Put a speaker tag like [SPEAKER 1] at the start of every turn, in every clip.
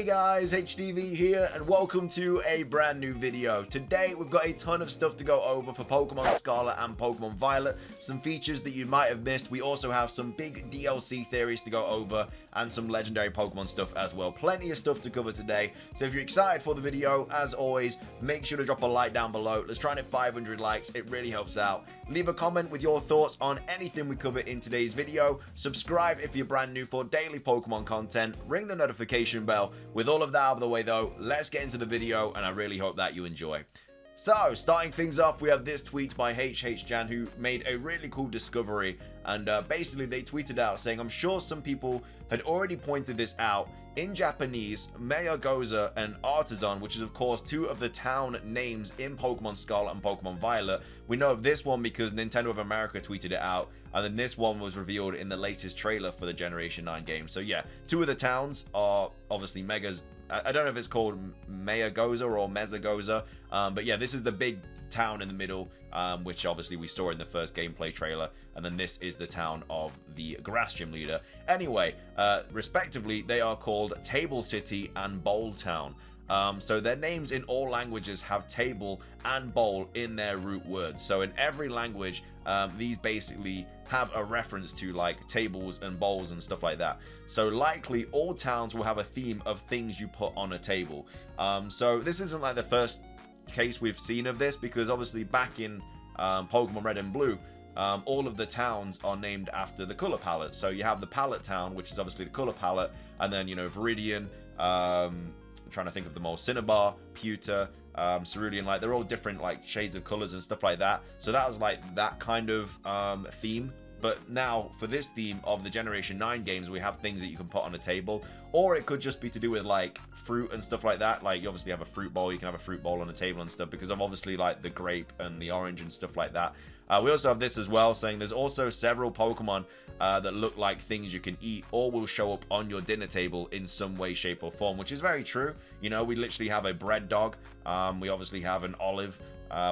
[SPEAKER 1] Hey guys, HDvee here, and welcome to a brand new video. Today we've got a ton of stuff to go over for Pokemon Scarlet and Pokemon Violet, some features that you might have missed. We also have some big DLC theories to go over and some legendary Pokemon stuff as well. Plenty of stuff to cover today, so if you're excited for the video, as always, make sure to drop a like down below. Let's try and hit 500 likes, it really helps out. Leave a comment with your thoughts on anything we cover in today's video. Subscribe if you're brand new for daily Pokemon content. Ring the notification bell. With all of that out of the way though, let's get into the video, and I really hope that you enjoy. So, starting things off, we have this tweet by HHjan, who made a really cool discovery, and basically they tweeted out saying, I'm sure some people had already pointed this out. In Japanese, Mayagoza and Artisan, which is of course two of the town names in Pokemon Scarlet and Pokemon Violet. We know of this one because Nintendo of America tweeted it out, and then this one was revealed in the latest trailer for the Generation 9 game. So yeah, two of the towns are obviously Megas. I don't know if it's called Mayagoza or Mezagoza, but yeah, this is the big town in the middle, which obviously we saw in the first gameplay trailer, and then this is the town of the grass gym leader. Anyway, respectively, they are called Table City and Bowl Town. So their names in all languages have table and bowl in their root words. So in every language, these basically have a reference to like tables and bowls and stuff like that. So likely all towns will have a theme of things you put on a table. So this isn't like the first case we've seen of this, because obviously back in Pokemon Red and Blue, all of the towns are named after the color palette. So you have the palette town, which is obviously the color palette, and then, you know, Viridian, I'm trying to think of them all, Cinnabar, Pewter, Cerulean, like they're all different like shades of colors and stuff like that. So that was like that kind of theme. But now for this theme of the Generation 9 games, we have things that you can put on a table, or it could just be to do with like fruit and stuff like that. Like you obviously have a fruit bowl, you can have a fruit bowl on a table and stuff, because of obviously like the grape and the orange and stuff like that. We also have this as well, saying there's also several Pokemon that look like things you can eat or will show up on your dinner table in some way, shape or form, which is very true. You know, we literally have a bread dog, we obviously have an olive,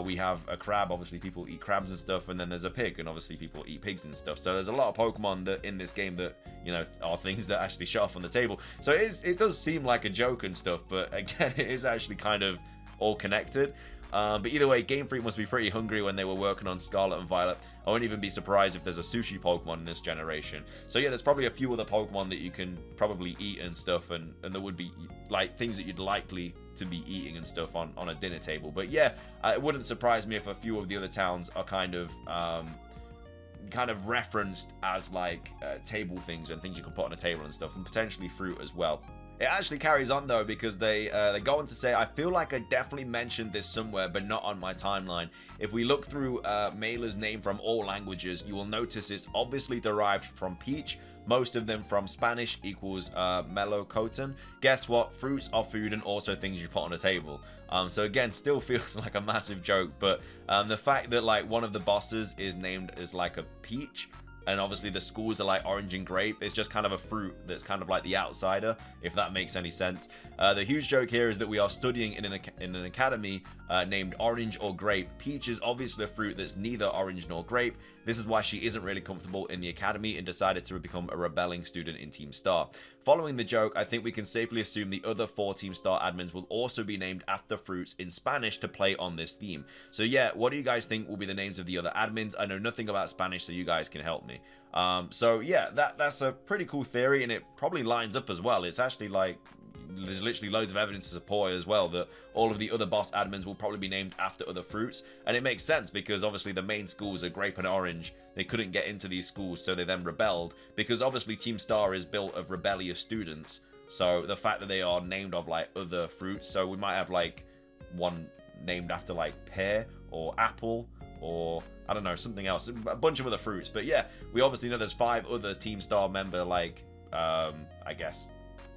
[SPEAKER 1] we have a crab, obviously people eat crabs and stuff, and then there's a pig, and obviously people eat pigs and stuff. So there's a lot of Pokemon that in this game that, you know, are things that actually show up on the table. So it does seem like a joke and stuff, but again, it is actually kind of all connected. But either way, Game Freak must be pretty hungry when they were working on Scarlet and Violet. I wouldn't even be surprised if there's a sushi Pokemon in this generation. So yeah, there's probably a few other Pokemon that you can probably eat and stuff, and there would be like things that you'd likely to be eating and stuff on a dinner table. But yeah, it wouldn't surprise me if a few of the other towns are kind of referenced as like table things and things you can put on a table and stuff, and potentially fruit as well. It actually carries on though, because they go on to say, I feel like I definitely mentioned this somewhere, but not on my timeline. If we look through Mailer's name from all languages, you will notice it's obviously derived from peach, most of them from Spanish equals melocoton. Guess what? Fruits are food and also things you put on a table. So again, still feels like a massive joke, but the fact that like one of the bosses is named as like a peach, and obviously the schools are like orange and grape, it's just kind of a fruit that's kind of like the outsider, if that makes any sense. The huge joke here is that we are studying in an academy named Orange or Grape. Peach is obviously a fruit that's neither orange nor grape. This is why she isn't really comfortable in the academy and decided to become a rebelling student in Team Star. Following the joke, I think we can safely assume the other 4 Team Star admins will also be named after fruits in Spanish to play on this theme. So yeah, what do you guys think will be the names of the other admins? I know nothing about Spanish, so you guys can help me. So yeah, that's a pretty cool theory, and it probably lines up as well. It's actually like, there's literally loads of evidence to support it as well, that all of the other boss admins will probably be named after other fruits. And it makes sense, because obviously the main schools are grape and orange. They couldn't get into these schools, so they then rebelled, because obviously Team Star is built of rebellious students. So the fact that they are named of like other fruits, so we might have like one named after like pear or apple, or I don't know, something else, a bunch of other fruits. But yeah, we obviously know there's 5 other Team Star member like I guess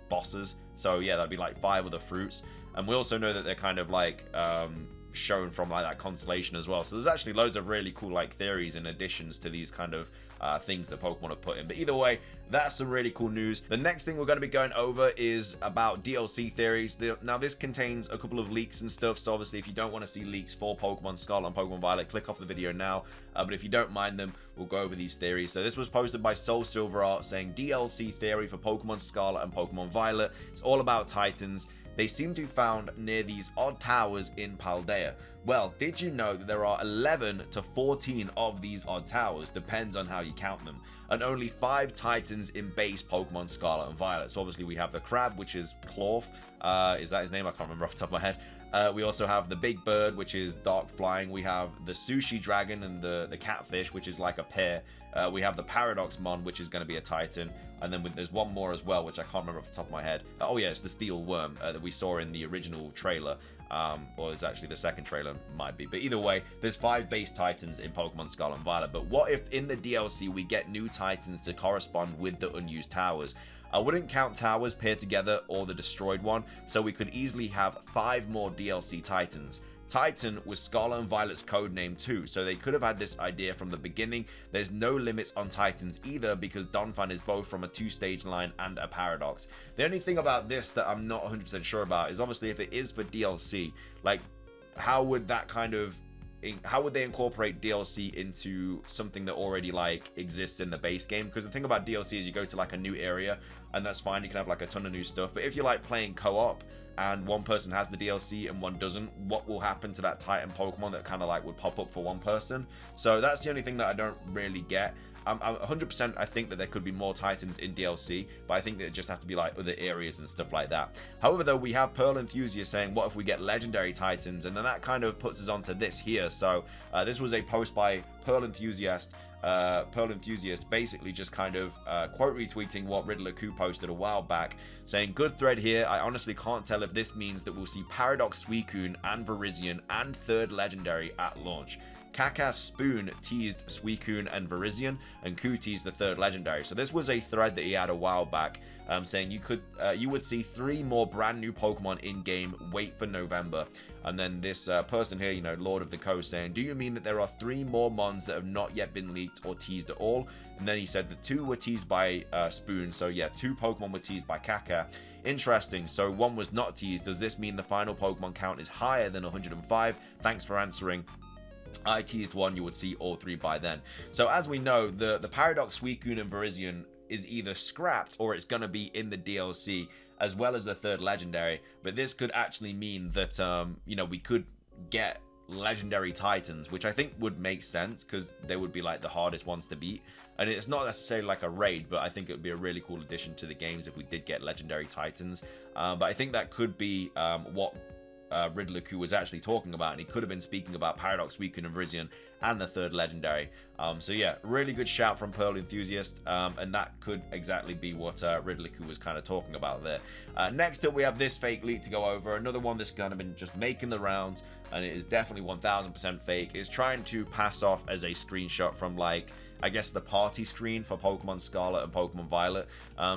[SPEAKER 1] bosses. So yeah, that'd be like 5 other fruits. And we also know that they're kind of like shown from like that constellation as well. So there's actually loads of really cool like theories and additions to these kind of things that Pokemon have put in. But either way, that's some really cool news. The next thing we're going to be going over is about DLC theories. Now this contains a couple of leaks and stuff, so obviously if you don't want to see leaks for Pokemon Scarlet and Pokemon Violet, click off the video now. But if you don't mind them, we'll go over these theories. So this was posted by Soul Silver Art saying DLC theory for Pokemon Scarlet and Pokemon Violet. It's all about Titans. They seem to be found near these odd towers in Paldea. Well, did you know that there are 11 to 14 of these odd towers, depends on how you count them, and only 5 Titans in base Pokemon Scarlet and Violet. So obviously we have the crab, which is Clorf. Is that his name? I can't remember off the top of my head. We also have the big bird, which is dark flying. We have the sushi dragon and the catfish, which is like a pear. We have the Paradoxmon, which is going to be a Titan. And then there's one more as well, which I can't remember off the top of my head. Oh yeah, it's the steel worm that we saw in the original trailer. Or it's actually the second trailer, might be. But either way, there's 5 base Titans in Pokemon Scarlet and Violet. But what if in the DLC we get new Titans to correspond with the unused towers? I wouldn't count towers paired together or the destroyed one, so we could easily have 5 more DLC Titans. Titan was Scarlet and Violet's code name too, so they could have had this idea from the beginning. There's no limits on Titans either, because Donphan is both from a 2-stage line and a Paradox. The only thing about this that I'm not 100% sure about is obviously if it is for DLC, like how would that kind of, how would they incorporate DLC into something that already like exists in the base game? Because the thing about DLC is you go to like a new area and that's fine, you can have like a ton of new stuff, but if you're like playing co-op and one person has the DLC and one doesn't, what will happen to that Titan Pokemon that kind of like would pop up for one person? So that's the only thing that I don't really get. I'm 100% I think that there could be more Titans in DLC, but I think that it just have to be like other areas and stuff like that. However though, we have Pearl Enthusiast saying what if we get legendary Titans, and then that kind of puts us onto this here. So this was a post by Pearl Enthusiast. Pearl Enthusiast basically just kind of quote retweeting what Riddler-Ku posted a while back, saying, "Good thread here. I honestly can't tell if this means that we'll see Paradox Suicune and Virizion and 3rd Legendary at launch. Kaka's Spoon teased Suicune and Virizion, and Ku teased the 3rd Legendary." So this was a thread that he had a while back, saying you would see 3 more brand new Pokemon in game. Wait for November. And then this person here, you know, Lord of the Coast, saying, "Do you mean that there are 3 more mons that have not yet been leaked or teased at all?" And then he said that 2 were teased by Spoon. So yeah, 2 Pokemon were teased by Kaka. Interesting. So 1 was not teased. Does this mean the final Pokemon count is higher than 105? Thanks for answering. I teased 1, you would see all 3 by then. So as we know, the Paradox Suicune and Virizion is either scrapped or it's going to be in the DLC, as well as the 3rd Legendary. But this could actually mean that, you know, we could get legendary Titans, which I think would make sense because they would be like the hardest ones to beat. And it's not necessarily like a raid, but I think it would be a really cool addition to the games if we did get legendary Titans. But I think that could be what Riddler-Ku was actually talking about, and he could have been speaking about Paradox Suicune and Virizion and the 3rd Legendary. So yeah, really good shout from Pearl Enthusiast, and that could exactly be what Riddler-Ku was kind of talking about there. Next up, we have this fake leak to go over, another one that's kind of been just making the rounds, and it is definitely 1000% fake. It's trying to pass off as a screenshot from, like, I guess the party screen for Pokemon Scarlet and Pokemon Violet.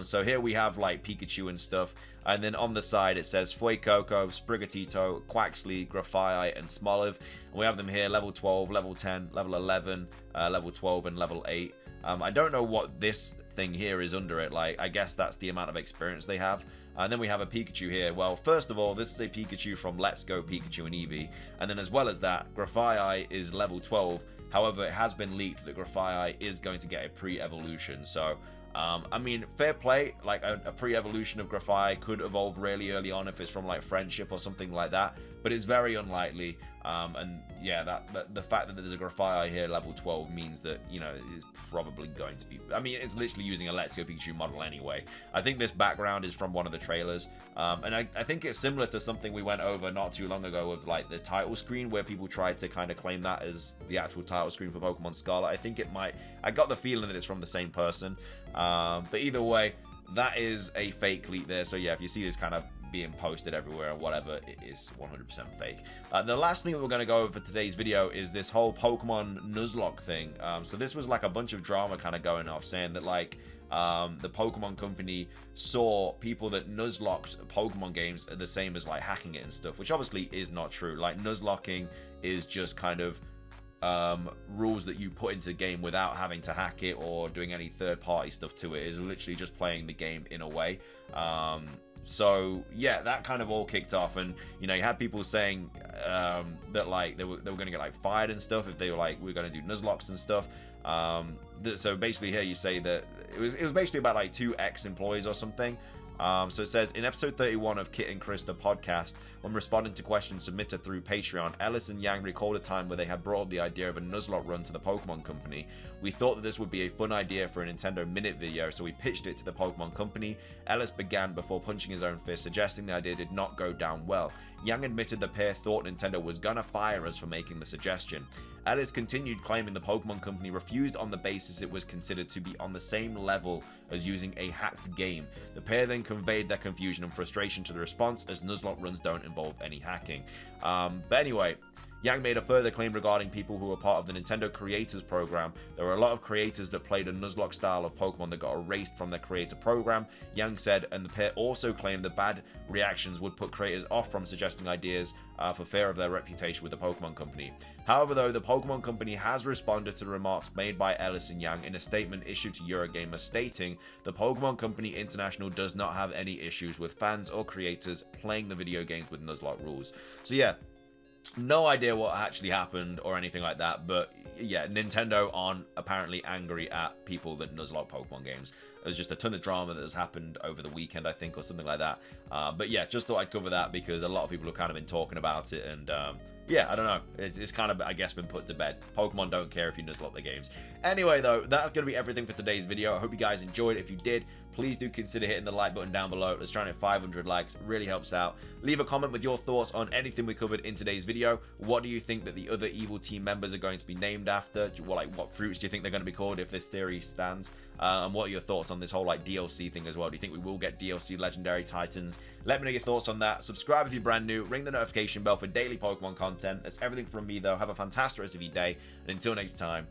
[SPEAKER 1] So here we have like Pikachu and stuff, and then on the side it says Fuecoco, Sprigatito, Quaxly, Grafaiai, and Smoliv. And we have them here, level 12, level 10, level 11, level 12, and level 8. I don't know what this thing here is under it. Like, I guess that's the amount of experience they have. And then we have a Pikachu here. Well, first of all, this is a Pikachu from Let's Go Pikachu and Eevee. And then as well as that, Grafaiai is level 12. However, it has been leaked that Grafaiai is going to get a pre-evolution. So, I mean, fair play. Like, a pre-evolution of Grafaiai could evolve really early on if it's from, like, Friendship or something like that. But it's very unlikely. And, yeah, the fact that there's a Grafaiai here, level 12, means that, you know, it's probably going to be... I mean, it's literally using a Let's Go Pikachu model anyway. I think this background is from one of the trailers. And I think it's similar to something we went over not too long ago with, like, the title screen, where people tried to kind of claim that as the actual title screen for Pokemon Scarlet. I think it might... I got the feeling that it's from the same person. But either way, that is a fake leak there. So, yeah, if you see this kind of being posted everywhere or whatever, it is 100% fake. The last thing we're going to go over for today's video is this whole Pokemon Nuzlocke thing. So this was like a bunch of drama kind of going off, saying that, like, the Pokemon Company saw people that Nuzlocked Pokemon games are the same as like hacking it and stuff, which obviously is not true. Like, Nuzlocking is just kind of rules that you put into the game without having to hack it or doing any third-party stuff to it. It is literally just playing the game in a way. So yeah, that kind of all kicked off, and you know, you had people saying that like they were going to get like fired and stuff if they were like, we're going to do Nuzlocks and stuff. So basically here you say that it was basically about like 2 ex-employees or something. So it says, in episode 31 of Kit and Chris, the podcast, when responding to questions submitted through Patreon, Ellis and Yang recalled a time where they had brought up the idea of a Nuzlocke run to the Pokemon Company. We thought that this would be a fun idea for a Nintendo Minute video, so we pitched it to the Pokemon Company. Ellis began before punching his own fist, suggesting the idea did not go down well. Yang admitted the pair thought Nintendo was gonna fire us for making the suggestion. Ellis continued, claiming the Pokemon Company refused on the basis it was considered to be on the same level as using a hacked game. The pair then conveyed their confusion and frustration to the response, as Nuzlocke runs don't involve any hacking. But anyway, Yang made a further claim regarding people who were part of the Nintendo Creators Program. There were a lot of creators that played a Nuzlocke style of Pokemon that got erased from their creator program, Yang said, and the pair also claimed that bad reactions would put creators off from suggesting ideas for fear of their reputation with the Pokemon Company. However, though, the Pokemon Company has responded to the remarks made by Ellis and Yang in a statement issued to Eurogamer, stating the Pokemon Company International does not have any issues with fans or creators playing the video games with Nuzlocke rules. So yeah, no idea what actually happened or anything like that, but yeah, Nintendo aren't apparently angry at people that Nuzlocke Pokemon games. There's just a ton of drama that has happened over the weekend, I think, or something like that. But yeah, just thought I'd cover that because a lot of people have kind of been talking about it, and yeah, I don't know. It's kind of, I guess, been put to bed. Pokemon don't care if you Nuzlocke the games. Anyway, though, that's going to be everything for today's video. I hope you guys enjoyed. If you did, please do consider hitting the like button down below. Let's try and hit 500 likes. It really helps out. Leave a comment with your thoughts on anything we covered in today's video. What do you think that the other evil team members are going to be named after? What fruits do you think they're going to be called if this theory stands? And what are your thoughts on this whole like DLC thing as well? Do you think we will get DLC Legendary Titans? Let me know your thoughts on that. Subscribe if you're brand new. Ring the notification bell for daily Pokemon content. That's everything from me, though. Have a fantastic rest of your day. And until next time,